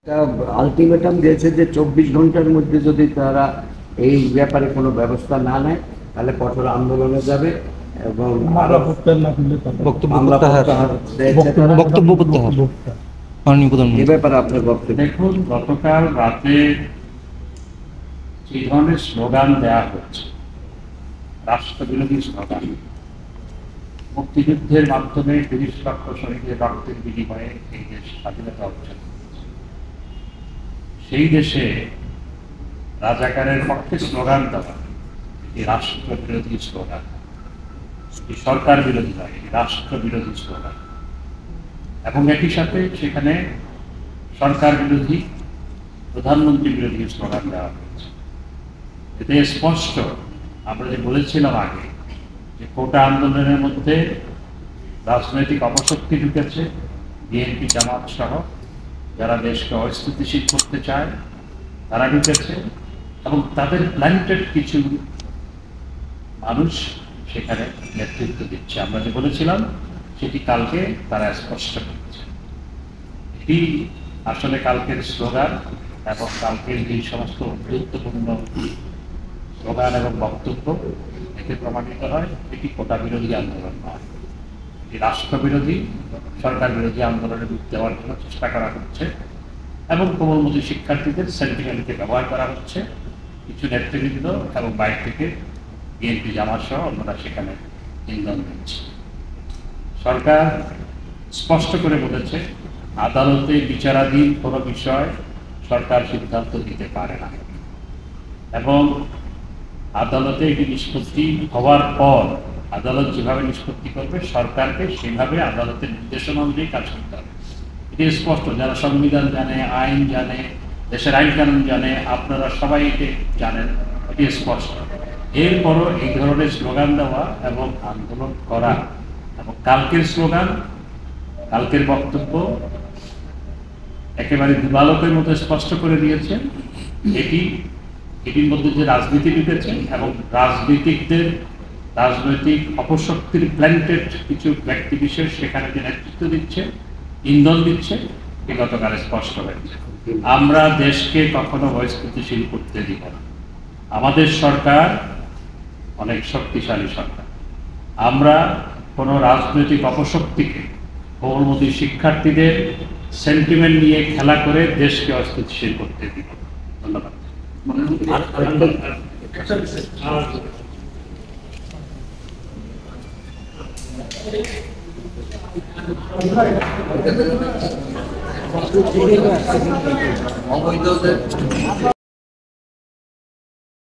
Ultimatum দিয়েছে যে 24 ঘন্টার মধ্যে যদি তারা এই ব্যাপারে কোনো ব্যবস্থা না নেয় তাহলে কঠোর আন্দোলনে যাবে এবং আরো বক্তব্য প্রত্যাহার মাননীয় প্রধানমন্ত্রী। এ ব্যাপারে আপনার বক্তব্য। দেখুন, গতকাল রাতে যে ধরনের স্লোগান দেওয়া হচ্ছে, রাষ্ট্রবিরোধী স্লোগান, মুক্তিযুদ্ধের মাধ্যমে 30 লক্ষ শহীদের রক্তের বিনিময়ে এই দেশ স্বাধীনতা অর্জন করেছে, সেই দেশে রাজাকারের পক্ষে স্লোগান দেওয়া এটি রাষ্ট্রবিরোধী স্লোগান, এটি সরকার বিরোধী নয়, এটি রাষ্ট্রবিরোধী স্লোগান। এবং একই সাথে সেখানে সরকার বিরোধী, প্রধানমন্ত্রী বিরোধী স্লোগান দেওয়া হয়েছে। এতে স্পষ্ট আমরা যে বলেছিলাম আগে যে কোটা আন্দোলনের মধ্যে রাজনৈতিক অপশক্তি ঢুকেছে, বিএনপি জামাত সহ যারা দেশকে অস্থিতিশীল করতে চায় তারা ঢুকেছে, এবং তাদের প্ল্যান্টেড কিছু মানুষ সেখানে নেতৃত্ব দিচ্ছে। আমরা যে বলেছিলাম সেটি কালকে তারা স্পষ্ট করছে। এটি আসলে কালকের স্লোগান এবং কালকের যে সমস্ত গুরুত্বপূর্ণ স্লোগান এবং বক্তব্য, এতে প্রমাণিত হয় এটি কোটা বিরোধী আন্দোলন নয়, এটি রাষ্ট্রবিরোধী, সরকার বিরোধী আন্দোলনে রূপ দেওয়ার জন্য চেষ্টা করা হচ্ছে এবং কোমলমতি শিক্ষার্থীদের সেন্টিমেন্টকে ব্যবহার করা হচ্ছে। কিছু নেতৃবৃন্দ এবং বাইরে থেকে বিএনপি জামাত সহ অন্যরা সেখানে ইন্ধন দিচ্ছে। সরকার স্পষ্ট করে বলেছে আদালতে বিচারাধীন কোনো বিষয় সরকার সিদ্ধান্ত দিতে পারে না, এবং আদালতে এটি নিষ্পত্তি হওয়ার পর আদালত যেভাবে নিষ্পত্তি করবে সরকারকে সেভাবে আদালতের নির্দেশনা অনুযায়ী কাজ করতে হবে। এটি স্পষ্ট, যারা সংবিধান জানে, আইন জানে, দেশের আইন কানুন জানে, আপনারা সবাই এটি জানেন, এটি স্পষ্ট। এরপরও এই ধরনের স্লোগান দেওয়া এবং আন্দোলন করা, এবং কালকের স্লোগান, কালকের বক্তব্য একেবারে দিবালোকের মতো স্পষ্ট করে দিয়েছে এটির মধ্যে যে রাজনীতি ঢুকেছে এবং রাজনীতিকদের রাজনৈতিক অপশক্তির প্ল্যান্টেড কিছু ব্যক্তি বিশেষ সেখানে যে নেতৃত্ব দিচ্ছে, ইন্ধন দিচ্ছে, এ গতকাল স্পষ্ট হয়েছে। আমরা দেশকে কখনো অস্থিতিশীল করতে দিব না। আমাদের সরকার অনেক শক্তিশালী সরকার। আমরা কোনো রাজনৈতিক অপশক্তিকে, কোমলমতি শিক্ষার্থীদের সেন্টিমেন্ট নিয়ে খেলা করে দেশকে অস্থিতিশীল করতে দিব। ধন্যবাদ। অবৈধ